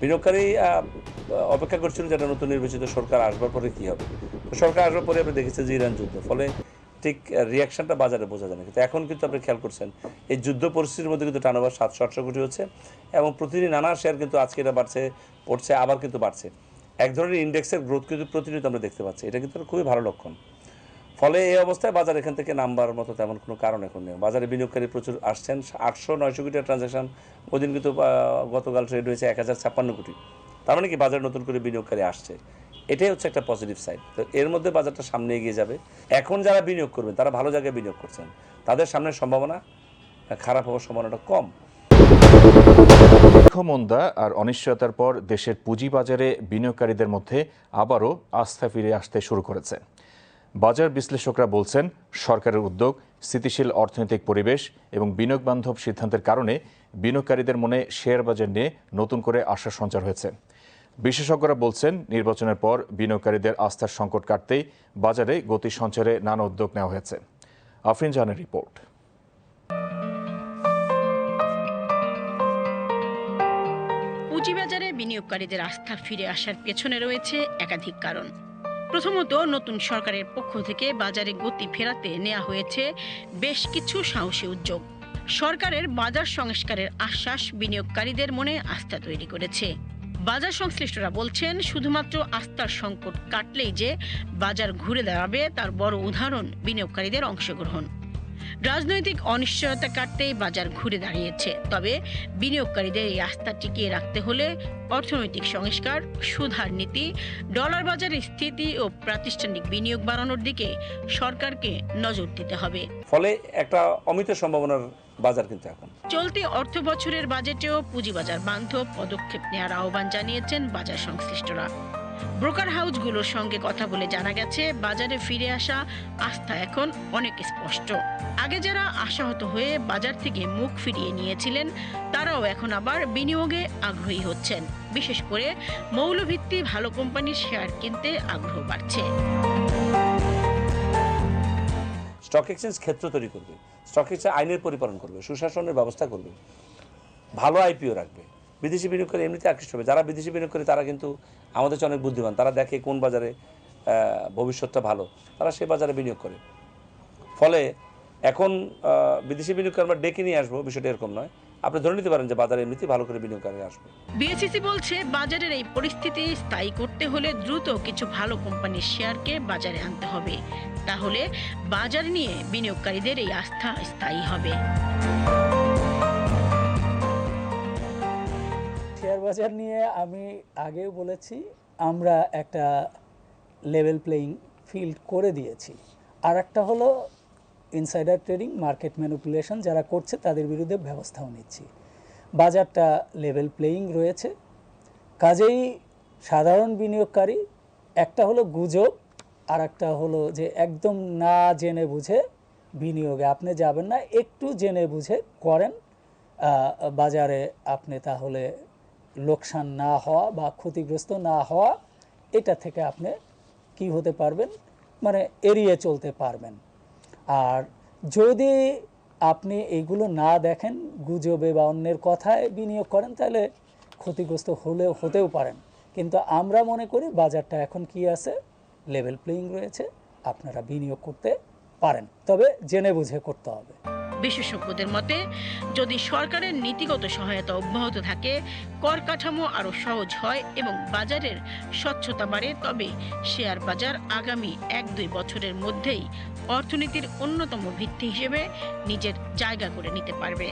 বিনিয়োগকারী অপেক্ষা করছিল যে একটা নতুন নির্বাচিত সরকার আসবার পরে কী হবে। তো সরকার আসবার পরে আপনি দেখেছেন যে ইরান যুদ্ধ, ফলে ঠিক রিয়াকশনটা বাজারে বোঝা যায় না। কিন্তু এখন কিন্তু আপনি খেয়াল করছেন এই যুদ্ধ পরিস্থিতির মধ্যে কিন্তু টার্নওভার 700-800 কোটি হচ্ছে এবং প্রতিদিন নানা শেয়ার কিন্তু আজকে এটা বাড়ছে, পড়ছে, আবার কিন্তু বাড়ছে। এক ধরনের ইন্ডেক্সের গ্রোথ কিন্তু প্রতিনিয়ত আমরা দেখতে পাচ্ছি, এটা কিন্তু খুবই ভালো লক্ষণ। ফলে এই অবস্থায় বাজার এখান থেকে নামবার মতো তেমন কোনো কারণ এখন নেই। বাজারে বিনিয়োগকারী প্রচুর আসছেন, 800-900 কোটি ট্রানজাকশন ওই দিন কিন্তু গতকাল ট্রেড হয়েছে 1056 কোটি। তার মানে কি বাজারে নতুন করে বিনিয়োগকারী আসছে, এটাই হচ্ছে একটা পজিটিভ সাইড। তো এর মধ্যে বাজারটা সামনে এগিয়ে যাবে। এখন যারা বিনিয়োগ করবেন তারা ভালো জায়গায় বিনিয়োগ করছেন, তাদের সামনে সম্ভাবনা খারাপ হওয়ার সম্ভাবনাটা কম। মন্দা আর অনিশ্চয়তার পর দেশের পুঁজিবাজারে বিনিয়োগকারীদের মধ্যে আবারও আস্থা ফিরে আসতে শুরু করেছে। বাজার বিশ্লেষকরা বলছেন, সরকারের উদ্যোগ, স্থিতিশীল অর্থনৈতিক পরিবেশ এবং বিনিয়োগ বান্ধব সিদ্ধান্তের কারণে বিনিয়োগকারীদের মনে শেয়ার বাজার নিয়ে নতুন করে আশার সঞ্চার হয়েছে। বিশেষজ্ঞরা বলছেন, নির্বাচনের পর বিনিয়োগকারীদের আস্থার সংকট কাটতেই বাজারে গতি সঞ্চারে নানা উদ্যোগ নেওয়া হয়েছে। আফরিন জাহানের রিপোর্ট। পুঁজিবাজারে বিনিয়োগকারীদের আস্থা ফিরে আসার পেছনে রয়েছে একাধিক কারণ। প্রথমত, নতুন সরকারের পক্ষ থেকে বাজারে গতি ফেরাতে নেওয়া হয়েছে বেশ কিছু সাহসী উদ্যোগ। সরকারের বাজার সংস্কারের আশ্বাস বিনিয়োগকারীদের মনে আস্থা তৈরি করেছে। বাজার সংশ্লিষ্টরা বলছেন, শুধুমাত্র আস্থার সংকট কাটলেই যে বাজার ঘুরে দাঁড়াবে তার বড় উদাহরণ বিনিয়োগকারীদের অংশগ্রহণ। রাজনৈতিক অনিশ্চয়তা কাটতেই বাজার ঘুরে দাঁড়িয়েছে, তবে বিনিয়োগকারীদের এই আস্থা টিকিয়ে রাখতে হলে অর্থনৈতিক সংস্কার, সুদহার নীতি, ডলার বাজারের স্থিতি ও প্রাতিষ্ঠানিক বিনিয়োগ বাড়ানোর দিকে সরকারকে নজর দিতে হবে। ফলে একটা অমিত সম্ভাবনার বাজার কিন্তু এখন। চলতি অর্থ বছরের বাজেটেও পুঁজিবাজার বান্ধব পদক্ষেপ নেওয়ার আহ্বান জানিয়েছেন বাজার সংশ্লিষ্টরা। ব্রোকার হাউসগুলোর সঙ্গে কথা বলে জানা গেছে, বাজারে ফিরে আসা আস্থা এখন অনেক স্পষ্ট। আগে যারা আশাহত হয়ে বাজার থেকে মুখ ফিরিয়ে নিয়েছিলেন, তারাও এখন আবার বিনিয়োগে আগ্রহী হচ্ছেন। বিশেষ করে মৌলভিত্তি ভালো কোম্পানির শেয়ার কিনতে আগ্রহ বাড়ছে। স্টক এক্সচেঞ্জ ক্ষেত্র তৈরি করবে, স্টক এক্সচেঞ্জ আইনের পরিপালন করবে, সুশাসনের ব্যবস্থা করবে, ভালো আইপিও রাখবে। বিদেশি বিনিয়োগকারী এমনিতে আকৃষ্ট হবে। যারা বিদেশি বিনিয়োগকারী তারা কিন্তু আমাদের চেয়ে অনেক বুদ্ধিমান, তারা দেখে কোন বাজারে ভবিষ্যৎটা ভালো, তারা সে বাজারে বিনিয়োগ করে। ফলে এখন বিদেশি বিনিয়োগকারী আমরা ডেকে নিয়ে আসবো, বিষয়টা এরকম নয়। আপনি ধরে নিতে পারেন যে বাজারে এমনিতেই ভালো করে বিনিয়োগকারী আসবে। বিএসইসি বলছে, বাজারের এই পরিস্থিতি স্থায়ী করতে হলে দ্রুত কিছু ভালো কোম্পানির শেয়ারকে বাজারে আনতে হবে। তাহলে বাজার নিয়ে বিনিয়োগকারীদের এই আস্থা স্থায়ী হবে। শেয়ার বাজার নিয়ে আমি আগেও বলেছি, আমরা একটা লেভেল প্লেইং ফিল্ড করে দিয়েছি। আর একটা হলো ইনসাইডার ট্রেডিং, মার্কেট ম্যানিপুলেশন যারা করছে তাদের বিরুদ্ধে ব্যবস্থাও নিচ্ছি। বাজারটা লেভেল প্লেইং রয়েছে, কাজেই সাধারণ বিনিয়োগকারী, একটা হলো গুজব আর একটা হলো যে একদম না জেনে বুঝে বিনিয়োগে আপনি যাবেন না, একটু জেনে বুঝে করেন, বাজারে আপনি তাহলে লোকসান না হওয়া বা ক্ষতিগ্রস্ত না হওয়া, এটা থেকে আপনি কি হতে পারবেন, মানে এড়িয়ে চলতে পারবেন। আর যদি আপনি এইগুলো না দেখেন, গুজবে বা অন্যের কথায় বিনিয়োগ করেন, তাহলে ক্ষতিগ্রস্ত হতেও পারেন। কিন্তু আমরা মনে করি বাজারটা এখন কি আছে, লেভেল প্লেইং রয়েছে, আপনারা বিনিয়োগ করতে পারেন, তবে জেনে বুঝে করতে হবে। বিশেষজ্ঞদের মতে, যদি সরকারের নীতিগত সহায়তা অব্যাহত থাকে, কর কাঠামো আরও সহজ হয় এবং বাজারের স্বচ্ছতা বাড়ে, তবে শেয়ার বাজার আগামী 1-2 বছরের মধ্যেই অর্থনীতির অন্যতম ভিত্তি হিসেবে নিজের জায়গা করে নিতে পারবে।